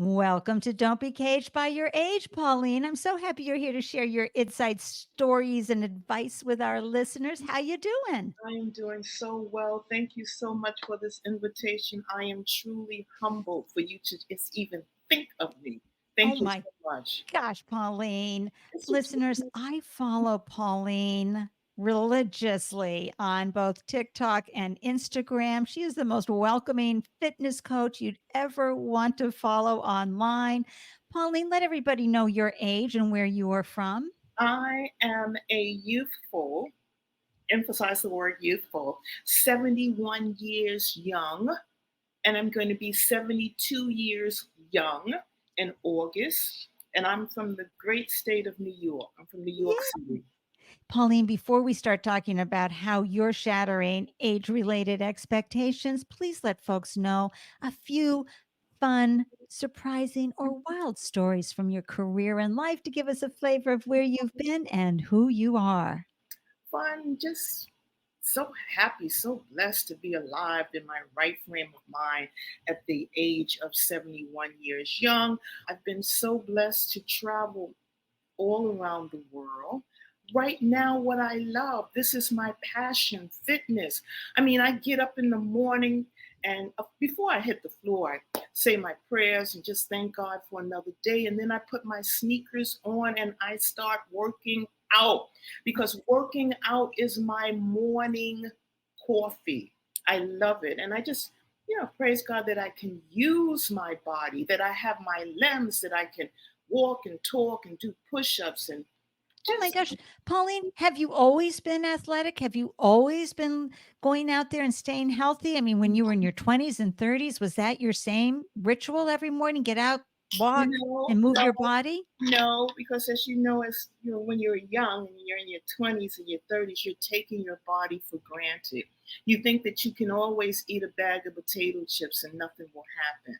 Welcome to Don't Be Caged by Your Age, Pauline. I'm so happy you're here to share your inside stories and advice with our listeners. How you doing? I am doing so well. Thank you so much for this invitation. I am truly humbled for you to just even think of me. Oh Thank you my so much. gosh, Pauline. It's a Listeners, I follow Pauline religiously on both TikTok and Instagram. She is the most welcoming fitness coach you'd ever want to follow online. Pauline, let everybody know your age and where you are from. I am a youthful, emphasize the word youthful, 71 years young, and I'm going to be 72 years young in August. And I'm from the great state of New York. I'm from New York City. Pauline, before we start talking about how you're shattering age related expectations, please let folks know a few fun, surprising, or wild stories from your career and life to give us a flavor of where you've been and who you are. Fun, just so happy, so blessed to be alive in my right frame of mind at the age of 71 years young. I've been so blessed to travel all around the world. Right now, what I love, this is my passion, fitness. I mean, I get up in the morning and before I hit the floor, I say my prayers and just thank God for another day. And then I put my sneakers on and I start working out because working out is my morning coffee. I love it. And I just, praise God that I can use my body, that I have my limbs, that I can walk and talk and do push ups and Oh my just gosh. Pauline, have you always been athletic? Have you always been going out there and staying healthy? I mean, when you were in your 20s and 30s, was that your same ritual every morning? Get out, walk, no, and move no, your body? no, because as when you're young and you're in your 20s and your 30s, you're taking your body for granted. You think that you can always eat a bag of potato chips and nothing will happen.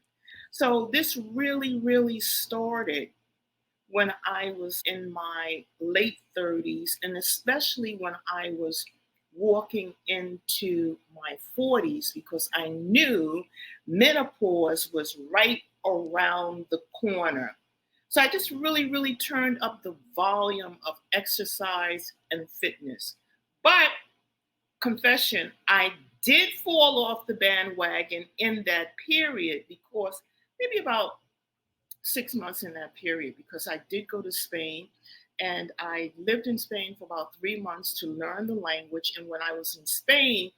So this really, really started when I was in my late 30s, and especially when I was walking into my 40s, because I knew menopause was right around the corner. So I just really, really turned up the volume of exercise and fitness. But confession, I did fall off the bandwagon in that period because maybe about 6 months in that period because I did go to Spain and I lived in Spain for about 3 months to learn the language. And when I was in Spain,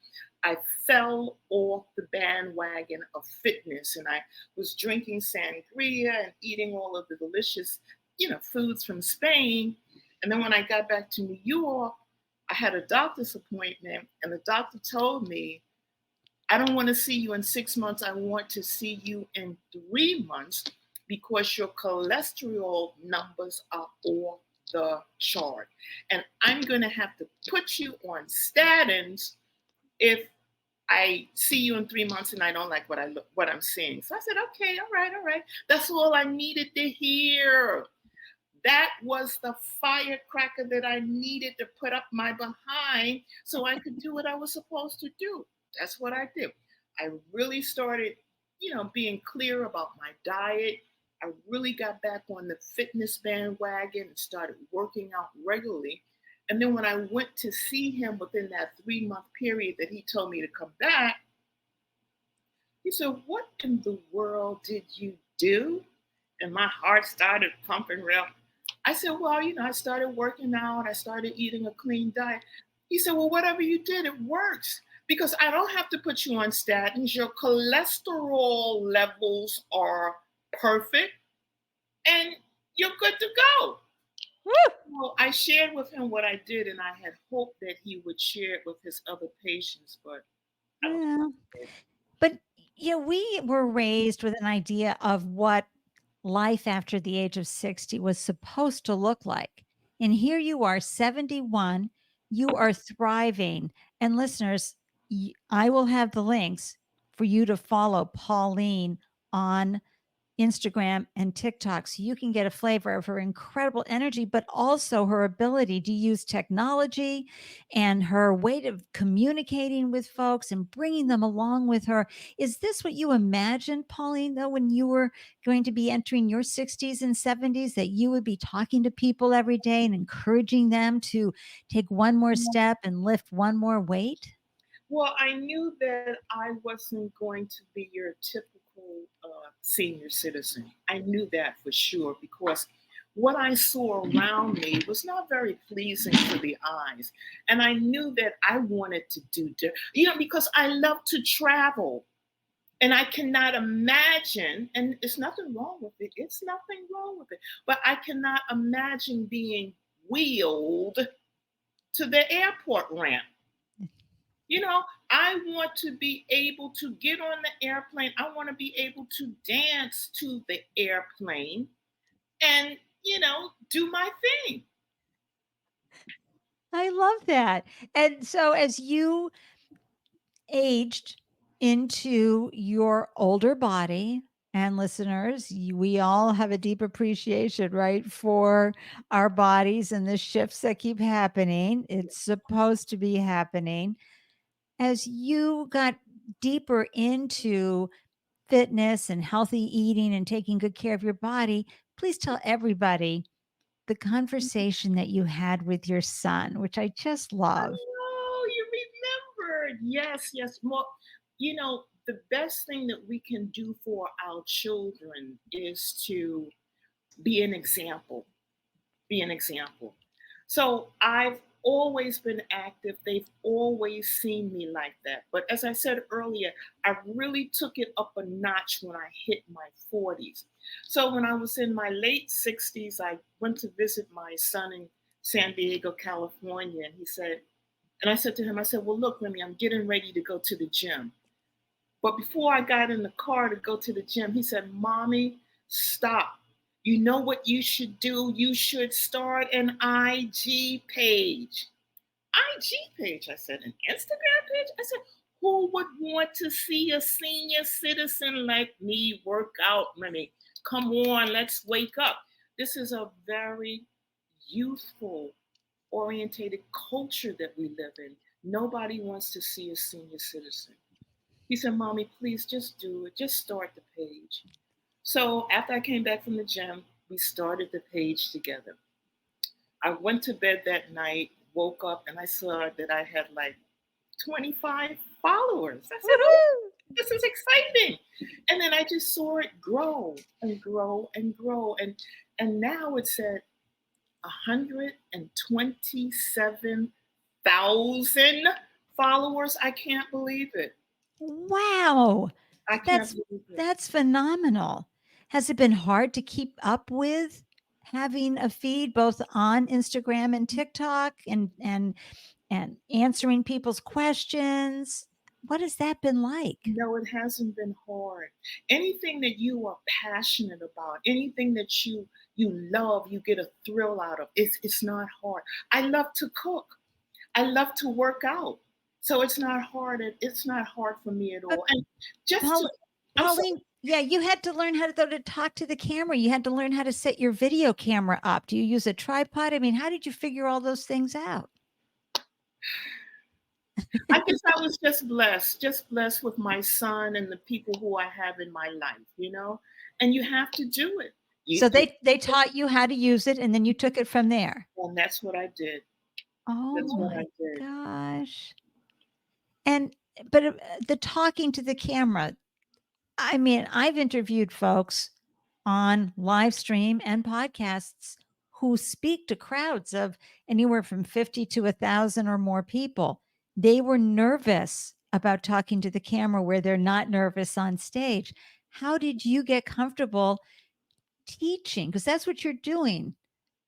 I fell off the bandwagon of fitness and I was drinking sangria and eating all of the delicious, foods from Spain. And then when I got back to New York, I had a doctor's appointment and the doctor told me, I don't want to see you in 6 months. I want to see you in 3 months because your cholesterol numbers are off the chart. And I'm going to have to put you on statins if I see you in 3 months and I don't like what I'm seeing. So I said, okay, all right, all right. That's all I needed to hear. That was the firecracker that I needed to put up my behind so I could do what I was supposed to do. That's what I did. I really started, being clear about my diet. I really got back on the fitness bandwagon and started working out regularly. And then when I went to see him within that 3 month period that he told me to come back, he said, what in the world did you do? And my heart started pumping real. I said, well, I started working out. I started eating a clean diet. He said, well, whatever you did, it works because I don't have to put you on statins. Your cholesterol levels are perfect and you're good to go. Woo! Well, I shared with him what I did and I had hoped that he would share it with his other patients, but I don't Yeah. know. But, we were raised with an idea of what life after the age of 60 was supposed to look like. And here you are, 71, you are thriving. And listeners, I will have the links for you to follow Pauline on Instagram and TikTok so you can get a flavor of her incredible energy, but also her ability to use technology and her way of communicating with folks and bringing them along with her. Is this what you imagined, Pauline, though, when you were going to be entering your 60s and 70s, that you would be talking to people every day and encouraging them to take one more step and lift one more weight? Well, I knew that I wasn't going to be your typical senior citizen. I knew that for sure because what I saw around me was not very pleasing to the eyes. And I knew that I wanted to because I love to travel. And I cannot imagine, and it's nothing wrong with it. It's nothing wrong with it. But I cannot imagine being wheeled to the airport ramp. You know, I want to be able to get on the airplane. I want to be able to dance to the airplane and, do my thing. I love that. And so as you aged into your older body, and listeners, we all have a deep appreciation, right, for our bodies and the shifts that keep happening. It's supposed to be happening. As you got deeper into fitness and healthy eating and taking good care of your body, please tell everybody the conversation that you had with your son, which I just love. Oh, you remembered. Yes, yes. Well, the best thing that we can do for our children is to be an example. Be an example. So I've always been active. They've always seen me like that. But as I said earlier, I really took it up a notch when I hit my 40s. So when I was in my late 60s, I went to visit my son in San Diego, California. And I said to him, I said, well, look, Remy, I'm getting ready to go to the gym. But before I got in the car to go to the gym, he said, Mommy, stop. You know what you should do? You should start an IG page. IG page? I said, an Instagram page? I said, who would want to see a senior citizen like me work out, Remy? Come on, let's wake up. This is a very youthful orientated culture that we live in. Nobody wants to see a senior citizen. He said, Mommy, please just do it. Just start the page. So after I came back from the gym, we started the page together. I went to bed that night, woke up, and I saw that I had like 25 followers. I said, oh, Woohoo! this is exciting. And then I just saw it grow and grow and grow. And now it's at 127,000 followers. I can't believe it. Wow. I can't That's believe it. that's phenomenal. Has it been hard to keep up with having a feed both on Instagram and TikTok and answering people's questions? What has that been like? No, it hasn't been hard. Anything that you are passionate about, anything that you love, you get a thrill out of. It's not hard. I love to cook. I love to work out. So it's not hard. It's not hard for me at But all. And just to, Paul, I'm so Pauline, yeah, you had to learn how to, though, to talk to the camera. You had to learn how to set your video camera up. Do you use a tripod? I mean, how did you figure all those things out? I guess I was just blessed with my son and the people who I have in my life. And you have to do it. So they taught you how to use it, and then you took it from there. And that's what I did. Oh That's what I my did. gosh. And but the talking to the camera, I mean, I've interviewed folks on live stream and podcasts who speak to crowds of anywhere from 50 to 1,000 or more people. They were nervous about talking to the camera where they're not nervous on stage. How did you get comfortable teaching? Because that's what you're doing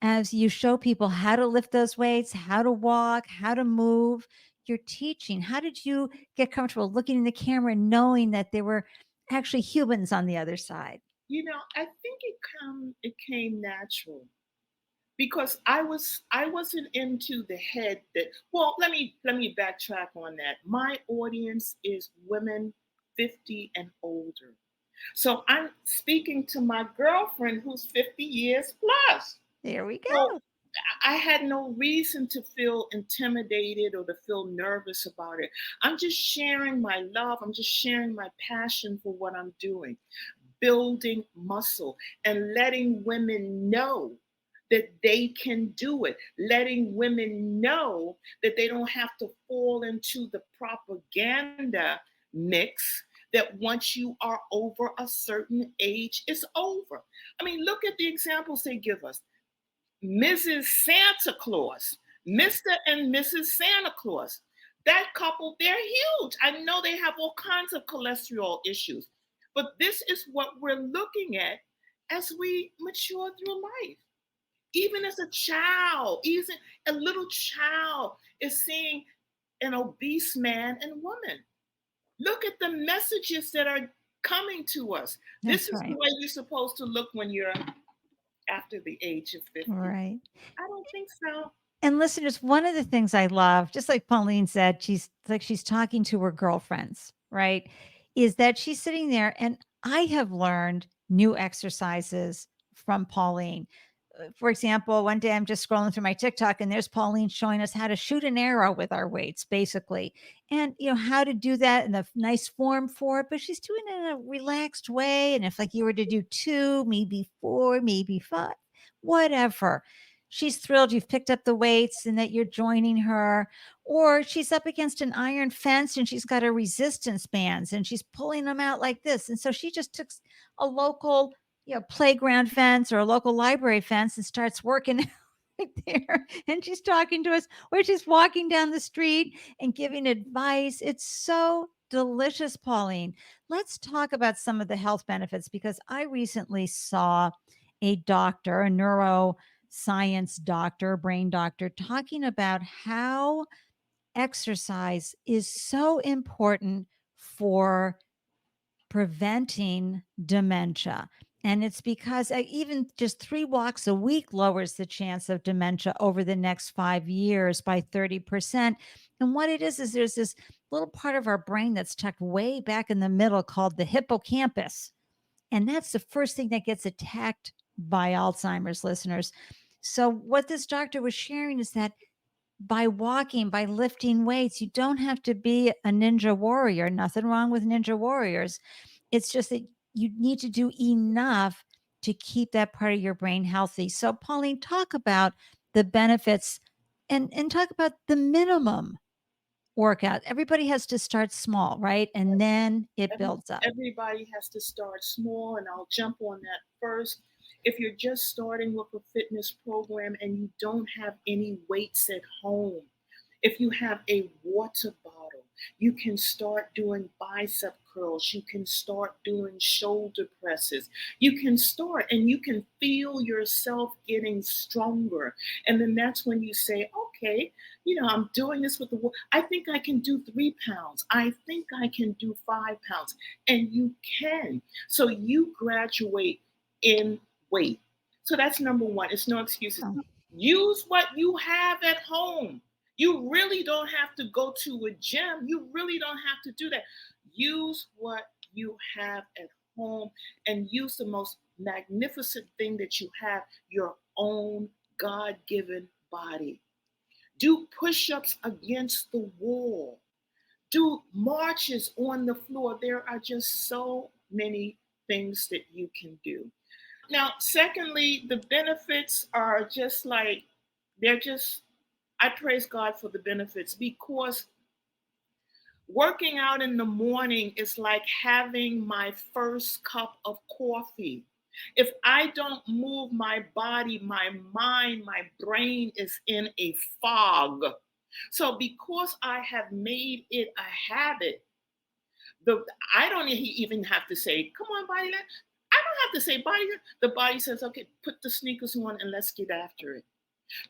as you show people how to lift those weights, how to walk, how to move. You're teaching. How did you get comfortable looking in the camera and knowing that there were actually humans on the other side? I think it came natural because I wasn't into the head that well let me backtrack on that. My audience is women 50 and older. So I'm speaking to my girlfriend who's 50 years plus. There we So go. I had no reason to feel intimidated or to feel nervous about it. I'm just sharing my love. I'm just sharing my passion for what I'm doing, building muscle and letting women know that they can do it, letting women know that they don't have to fall into the propaganda mix that once you are over a certain age, it's over. I mean, look at the examples they give us. Mrs. Santa Claus, Mr. and Mrs. Santa Claus. That couple, they're huge. I know they have all kinds of cholesterol issues, but this is what we're looking at as we mature through life. Even as a child, even a little child is seeing an obese man and woman. Look at the messages that are coming to us. This That's is the right. way you're supposed to look when you're after the age of 50. Right. I don't think so. And listeners, one of the things I love, just like Pauline said, she's talking to her girlfriends, right? Is that she's sitting there and I have learned new exercises from Pauline. For example, one day I'm just scrolling through my TikTok and there's Pauline showing us how to shoot an arrow with our weights, basically. And how to do that in a nice form for it, but she's doing it in a relaxed way. And if like you were to do two, maybe four, maybe five, whatever, she's thrilled you've picked up the weights and that you're joining her. Or she's up against an iron fence and she's got her resistance bands and she's pulling them out like this. And so she just took a local playground fence or a local library fence and starts working right there. And she's talking to us or she's walking down the street and giving advice. It's so delicious, Pauline. Let's talk about some of the health benefits because I recently saw a doctor, a neuroscience doctor, brain doctor, talking about how exercise is so important for preventing dementia. And it's because even just 3 walks a week lowers the chance of dementia over the next 5 years by 30%. And what it is there's this little part of our brain that's tucked way back in the middle called the hippocampus. And that's the first thing that gets attacked by Alzheimer's, listeners. So, what this doctor was sharing is that by walking, by lifting weights, you don't have to be a ninja warrior. Nothing wrong with ninja warriors. It's just that you need to do enough to keep that part of your brain healthy. So, Pauline, talk about the benefits and talk about the minimum workout. Everybody has to start small, right? And then it builds up. Everybody has to start small, and I'll jump on that first. If you're just starting with a fitness program and you don't have any weights at home, if you have a water bottle, you can start doing bicep curls. You can start doing shoulder presses. You can start and you can feel yourself getting stronger. And then that's when you say, okay, I'm doing this with I think I can do 3 pounds. I think I can do 5 pounds. And you can. So you graduate in weight. So that's number one. It's no excuses. Oh, Use what you have at home. You really don't have to go to a gym. You really don't have to do that. Use what you have at home and use the most magnificent thing that you have, your own God given body. Do push ups against the wall. Do marches on the floor. There are just so many things that you can do. Now, secondly, the benefits are just like, they're just, I praise God for the benefits because working out in the morning is like having my first cup of coffee. If I don't move my body, my mind, my brain is in a fog. So because I have made it a habit, the I don't even have to say, come on, body. I don't have to say body. The body says, okay, put the sneakers on and let's get after it.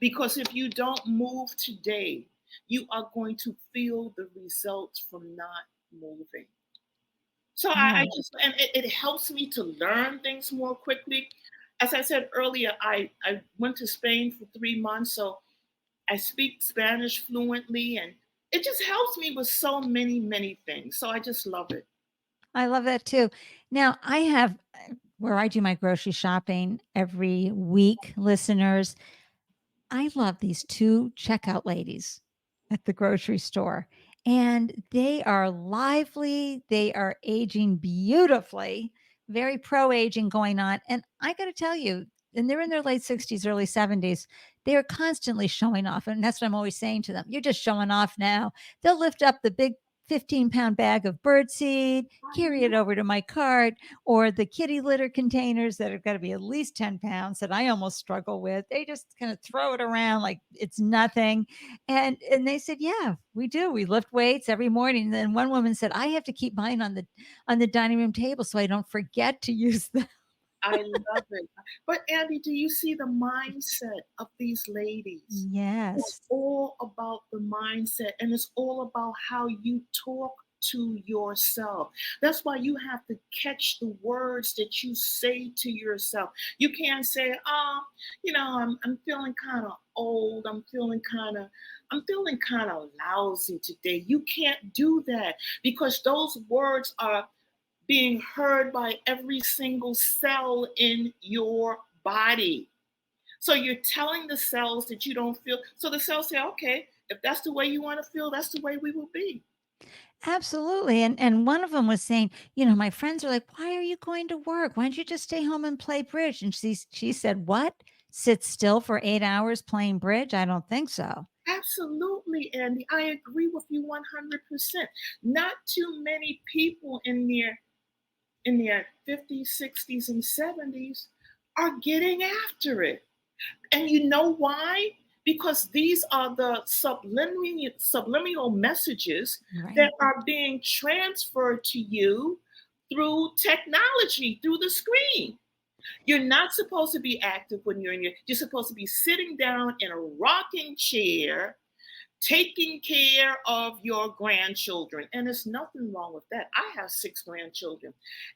Because if you don't move today, you are going to feel the results from not moving. So I right. just, and it helps me to learn things more quickly. As I said earlier, I went to Spain for 3 months, so I speak Spanish fluently, and it just helps me with so many, many things. So I just love it. I love that too. Now, I have where I do my grocery shopping every week, listeners. I love these 2 checkout ladies at the grocery store, and they are lively, they are aging beautifully, very pro-aging going on, and I gotta tell you, and they're in their late 60s, early 70s, they are constantly showing off, and that's what I'm always saying to them, "You're just showing off now." They'll lift up the big 15-pound bag of birdseed, I carry it know. over to my cart, or the kitty litter containers that have got to be at least 10 pounds that I almost struggle with. They just kind of throw it around like it's nothing. And they said, "Yeah, we do. We lift weights every morning." And then one woman said, "I have to keep mine on the dining room table so I don't forget to use them." I love it. But Andy, do you see the mindset of these ladies? It's Yes. all about the mindset and it's all about how you talk to yourself. That's why you have to catch the words that you say to yourself. You can't say, "Oh, I'm feeling kind of old. I'm feeling kind of lousy today." You can't do that because those words are being heard by every single cell in your body. So you're telling the cells that you don't feel. So the cells say, okay, if that's the way you want to feel, that's the way we will be. Absolutely. And one of them was saying, "My friends are like, 'Why are you going to work? Why don't you just stay home and play bridge?'" And she said, "What? Sit still for 8 hours playing bridge? I don't think so." Absolutely, Andy. I agree with you 100%. Not too many people in their 50s, 60s, and 70s are getting after it. And you know why? Because these are the subliminal messages that Right. are being transferred to you through technology, through the screen. You're not supposed to be active when you're supposed to be sitting down in a rocking chair, taking care of your grandchildren. And there's nothing wrong with that. I have 6 grandchildren.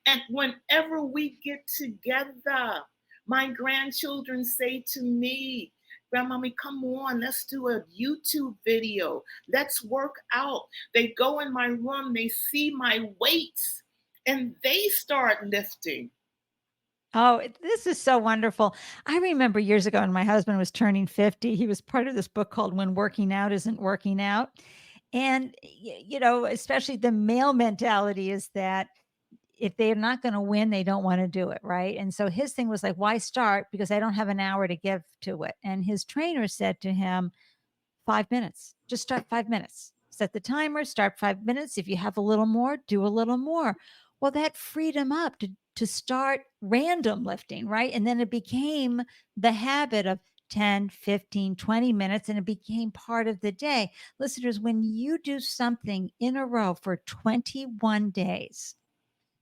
And whenever we get together, my grandchildren say to me, "Grandmommy, come on, let's do a YouTube video. Let's work out." They go in my room, they see my weights, and they start lifting. Oh, this is so wonderful. I remember years ago when my husband was turning 50, he was part of this book called When Working Out Isn't Working Out. And, especially the male mentality is that if they're not going to win, they don't want to do it. Right. And so his thing was like, why start? Because I don't have an hour to give to it. And his trainer said to him, 5 minutes. Just start 5 minutes. Set the timer, start 5 minutes. If you have a little more, do a little more. Well, that freed him up to start random lifting, right? And then it became the habit of 10, 15, 20 minutes, and it became part of the day. Listeners, when you do something in a row for 21 days,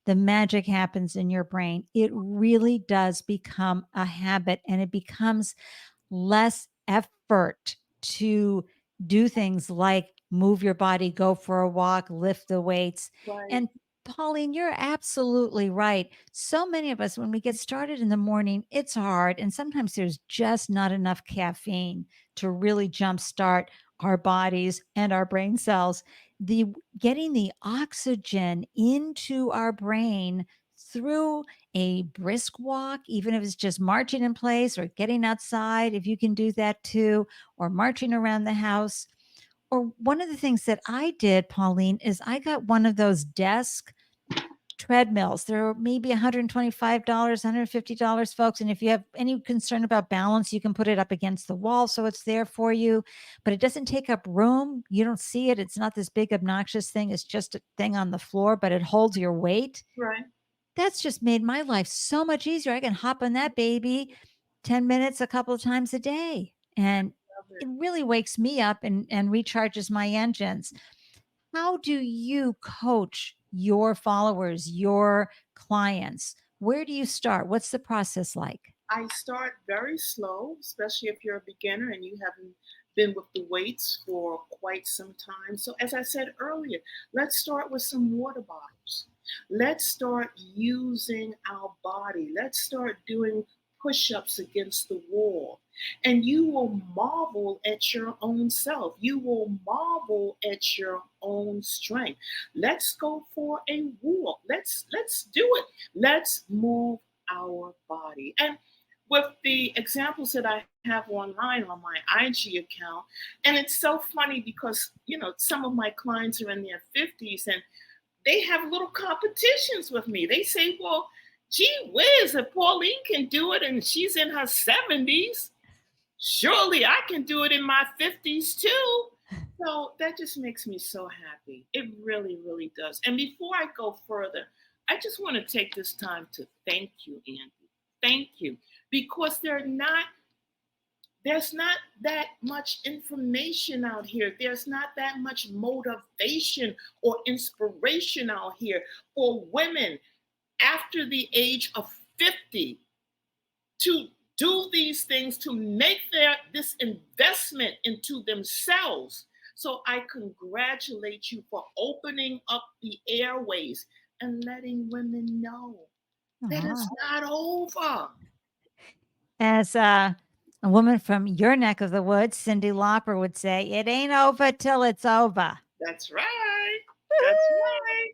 the magic happens in your brain. It really does become a habit and it becomes less effort to do things like move your body, go for a walk, lift the weights. Right, And Pauline, you're absolutely right. So many of us, when we get started in the morning, it's hard. And sometimes there's just not enough caffeine to really jumpstart our bodies and our brain cells. The getting the oxygen into our brain through a brisk walk, even if it's just marching in place or getting outside, if you can do that too, or marching around the house. Or one of the things that I did, Pauline, is I got one of those desk treadmills. They're maybe $125, $150, folks. And if you have any concern about balance, you can put it up against the wall so it's there for you, but it doesn't take up room. You don't see it. It's not this big, obnoxious thing. It's just a thing on the floor, but it holds your weight. right. That's just made my life so much easier. I can hop on that baby 10 minutes a couple of times a day. And Love it it. really wakes me up and recharges my engines. How do you coach your followers, your clients? Where do you start? What's the process like? I start very slow, especially if you're a beginner and you haven't been with the weights for quite some time. So, as I said earlier, let's start with some water bottles. Let's start using our body. Let's start doing push-ups against the wall, and you will marvel at your own self. You will marvel at your own strength. Let's go for a walk. Let's do it. Let's move our body. And with the examples that I have online on my IG account, and it's so funny because some of my clients are in their 50s and they have little competitions with me. They say, well, gee whiz, if Pauline can do it and she's in her 70s, surely I can do it in my 50s too. So that just makes me so happy. It really, really does. And before I go further, I just want to take this time to thank you, Andy. Thank you. Because there's not that much information out here. There's not that much motivation or inspiration out here for women after the age of 50 to do these things, to make this investment into themselves. So I congratulate you for opening up the airways and letting women know that it's Aw. not over. As a woman from your neck of the woods, Cyndi Lauper would say, "It ain't over till it's over." That's right. That's Woo! right.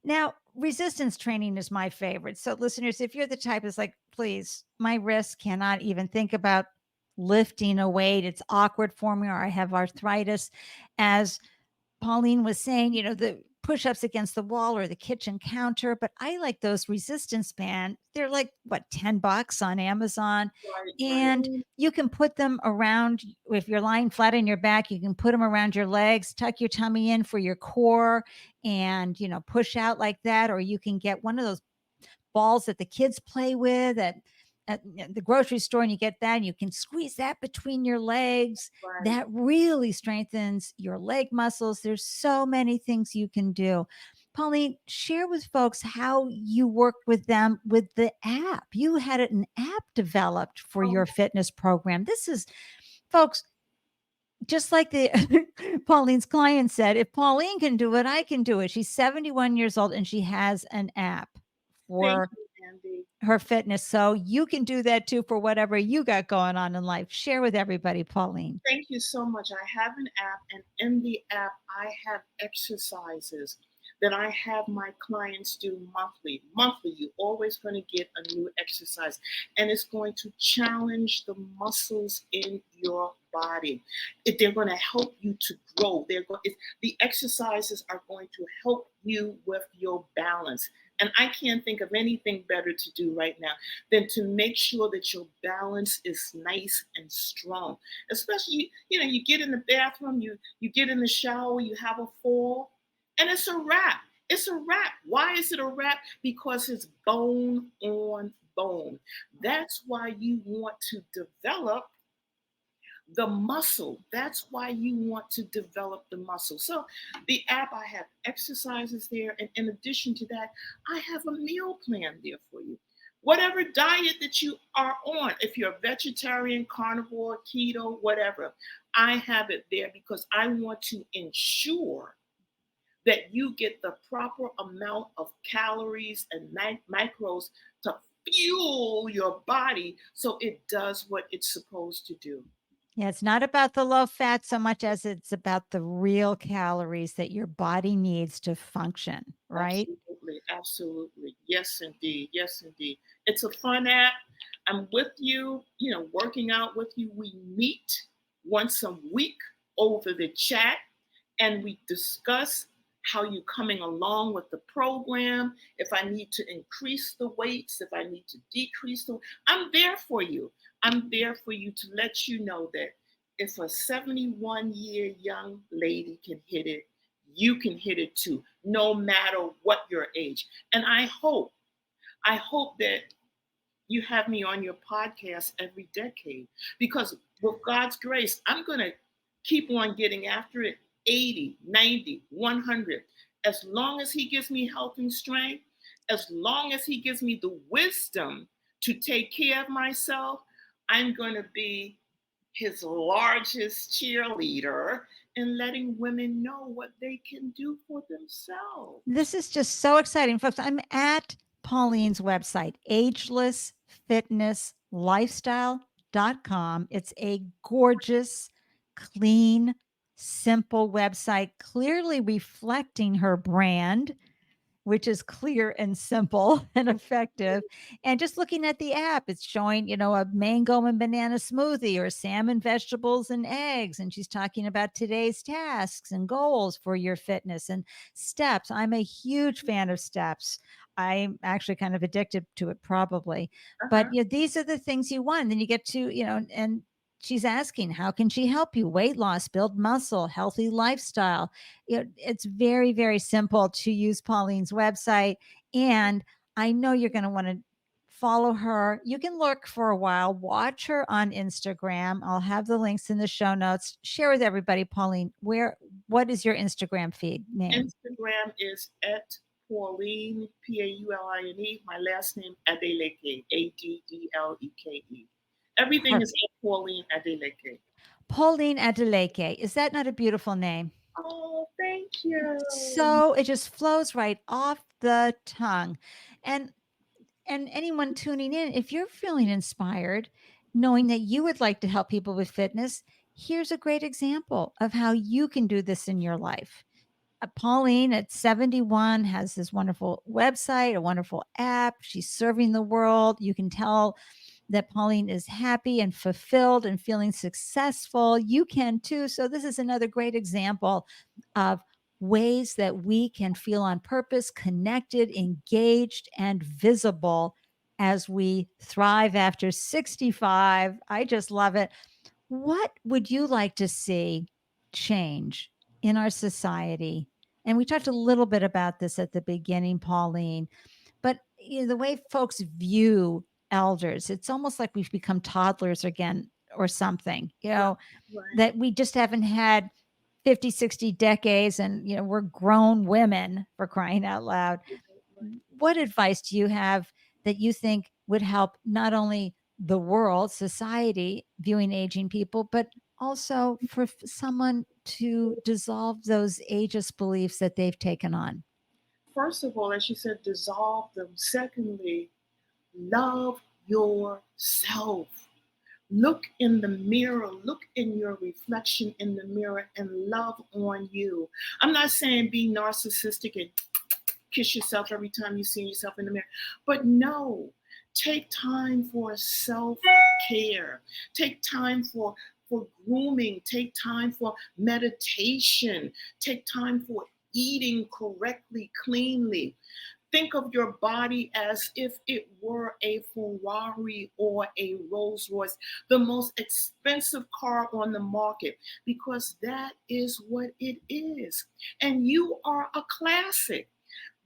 Now, resistance training is my favorite. So, listeners, if you're the type that's like, please, my wrists cannot even think about lifting a weight, it's awkward for me, or I have arthritis, as Pauline was saying, the push-ups against the wall or the kitchen counter, but I like those resistance band. They're like what, $10 on Amazon, Right, right. and you can put them around. If you're lying flat on your back, you can put them around your legs, tuck your tummy in for your core, and push out like that. Or you can get one of those balls that the kids play with at the grocery store, and you get that and you can squeeze that between your legs. Right. That really strengthens your leg muscles. There's so many things you can do. Pauline, share with folks how you worked with them with the app. You had an app developed for Oh, your fitness program. This is, folks, just like the Pauline's client said, if Pauline can do it, I can do it. She's 71 years old and she has an app thank for you, Andy. her fitness. So you can do that too for whatever you got going on in life. Share with everybody, Pauline. Thank you so much. I have an app, and in the app, I have exercises that I have my clients do monthly. Monthly, you're always going to get a new exercise, and it's going to challenge the muscles in your body. They're going to help you to grow. The exercises are going to help you with your balance. And I can't think of anything better to do right now than to make sure that your balance is nice and strong. Especially, you get in the bathroom, you get in the shower, you have a fall, and it's a wrap. It's a wrap. Why is it a wrap? Because it's bone on bone. That's why you want to develop the muscle. That's why you want to develop the muscle. So the app, I have exercises there. And in addition to that, I have a meal plan there for you. Whatever diet that you are on, if you're a vegetarian, carnivore, keto, whatever, I have it there because I want to ensure that you get the proper amount of calories and macros to fuel your body so it does what it's supposed to do. Yeah, it's not about the low fat so much as it's about the real calories that your body needs to function, right? Absolutely, absolutely. Yes, indeed. Yes, indeed. It's a fun app. I'm with you, working out with you. We meet once a week over the chat and we discuss how you're coming along with the program. If I need to increase the weights, if I need to decrease I'm there for you. I'm there for you to let you know that if a 71-year young lady can hit it, you can hit it too, no matter what your age. And I hope that you have me on your podcast every decade because with God's grace, I'm going to keep on getting after it 80, 90, 100. As long as He gives me health and strength, as long as He gives me the wisdom to take care of myself, I'm going to be His largest cheerleader in letting women know what they can do for themselves. This is just so exciting, folks. I'm at Pauline's website, agelessfitnesslifestyle.com. It's a gorgeous, clean, simple website, clearly reflecting her brand, which is clear and simple and effective. And just looking at the app, it's showing, a mango and banana smoothie or salmon, vegetables, and eggs. And she's talking about today's tasks and goals for your fitness and steps. I'm a huge fan of steps. I'm actually kind of addicted to it, probably. But Uh-huh. these are the things you want. And then you get to, and she's asking, how can she help you? Weight loss, build muscle, healthy lifestyle. It's very, very simple to use Pauline's website. And I know you're going to want to follow her. You can lurk for a while, watch her on Instagram. I'll have the links in the show notes. Share with everybody, Pauline, what is your Instagram feed name? Instagram is at Pauline, Pauline. My last name, Adeleke, Adeleke. Everything is at Pauline Adeleke. Pauline Adeleke. Is that not a beautiful name? Oh, thank you. So it just flows right off the tongue. And anyone tuning in, if you're feeling inspired, knowing that you would like to help people with fitness, here's a great example of how you can do this in your life. Pauline at 71 has this wonderful website, a wonderful app. She's serving the world. You can tell that Pauline is happy and fulfilled and feeling successful. You can too. So, this is another great example of ways that we can feel on purpose, connected, engaged, and visible as we thrive after 65. I just love it. What would you like to see change in our society? And we talked a little bit about this at the beginning, Pauline, but the way folks view elders, it's almost like we've become toddlers again or something, Right, right, that we just haven't had 50, 60 decades and, we're grown women, for crying out loud. right. What advice do you have that you think would help not only the world, society viewing aging people, but also for someone to dissolve those ageist beliefs that they've taken on? First of all, as you said, dissolve them. Secondly, love yourself. Look in the mirror, look in your reflection in the mirror and love on you. I'm not saying be narcissistic and kiss yourself every time you see yourself in the mirror, but no, take time for self care, take time for grooming, take time for meditation, take time for eating correctly, cleanly. Think of your body as if it were a Ferrari or a Rolls Royce, the most expensive car on the market, because that is what it is. And you are a classic.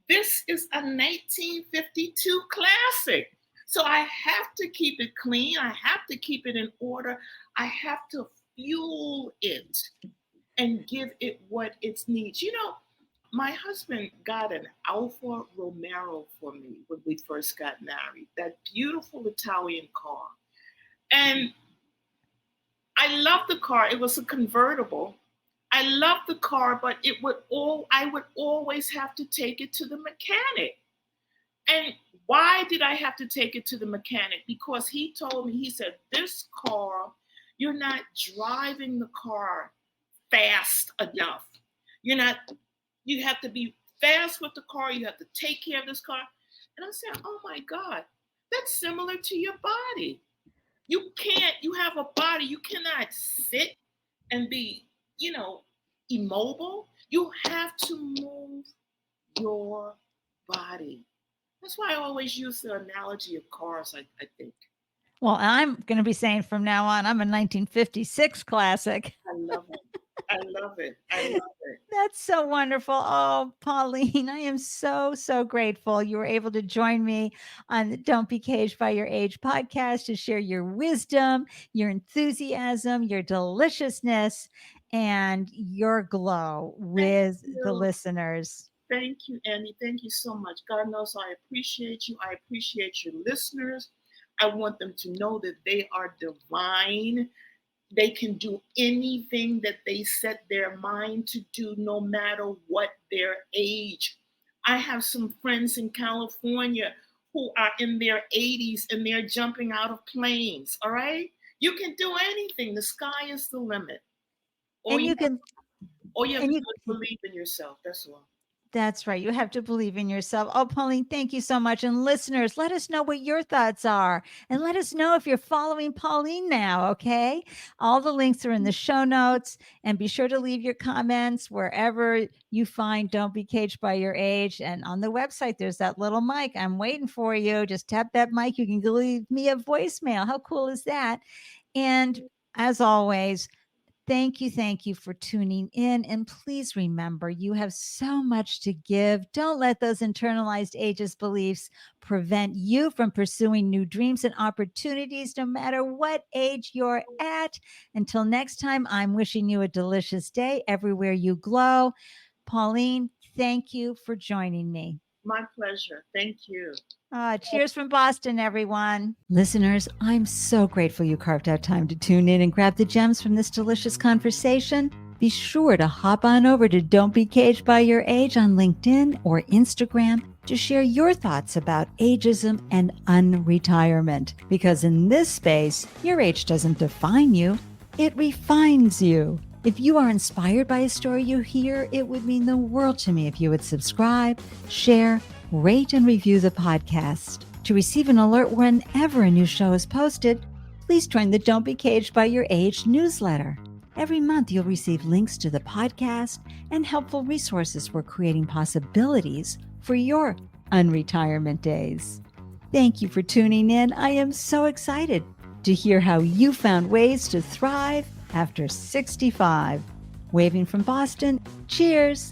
This is a 1952 classic. So I have to keep it clean. I have to keep it in order. I have to fuel it and give it what it needs. My husband got an Alfa Romero for me when we first got married, that beautiful Italian car. And I loved the car. It was a convertible. I loved the car, but I would always have to take it to the mechanic. And why did I have to take it to the mechanic? Because he told me, he said, this car, you're not driving the car fast enough. You're not, you have to be fast with the car. You have to take care of this car. And I'm saying, oh my God, that's similar to your body. You have a body, you cannot sit and be, immobile. You have to move your body. That's why I always use the analogy of cars, I think. Well, I'm going to be saying from now on, I'm a 1956 classic. I love it. I love it. I love it. That's so wonderful. Oh, Pauline, I am so, so grateful you were able to join me on the Don't Be Caged by Your Age podcast to share your wisdom, your enthusiasm, your deliciousness, and your glow Thank with the you. listeners. Thank you, Annie. Thank you so much. God knows I appreciate you. I appreciate your listeners. I want them to know that they are divine. They can do anything that they set their mind to do, no matter what their age. I have some friends in California who are in their 80s and they're jumping out of planes. All right. You can do anything. The sky is the limit. All And you you can all you have to and do you is believe in yourself. That's all. That's right. You have to believe in yourself. Oh, Pauline, thank you so much. And listeners, let us know what your thoughts are. And let us know if you're following Pauline now, okay? All the links are in the show notes. And be sure to leave your comments wherever you find Don't Be Caged by Your Age. And on the website, there's that little mic. I'm waiting for you. Just tap that mic. You can leave me a voicemail. How cool is that? And as always, thank you for tuning in. And please remember, you have so much to give. Don't let those internalized ageist beliefs prevent you from pursuing new dreams and opportunities, no matter what age you're at. Until next time, I'm wishing you a delicious day everywhere you glow. Pauline, thank you for joining me. My pleasure. Thank you. Cheers from Boston, everyone. Listeners, I'm so grateful you carved out time to tune in and grab the gems from this delicious conversation. Be sure to hop on over to Don't Be Caged by Your Age on LinkedIn or Instagram to share your thoughts about ageism and unretirement. Because in this space, your age doesn't define you, it refines you. If you are inspired by a story you hear, it would mean the world to me if you would subscribe, share, rate, and review the podcast. To receive an alert whenever a new show is posted, please join the Don't Be Caged by Your Age newsletter. Every month, you'll receive links to the podcast and helpful resources for creating possibilities for your unretirement days. Thank you for tuning in. I am so excited to hear how you found ways to thrive after 65. Waving from Boston, cheers.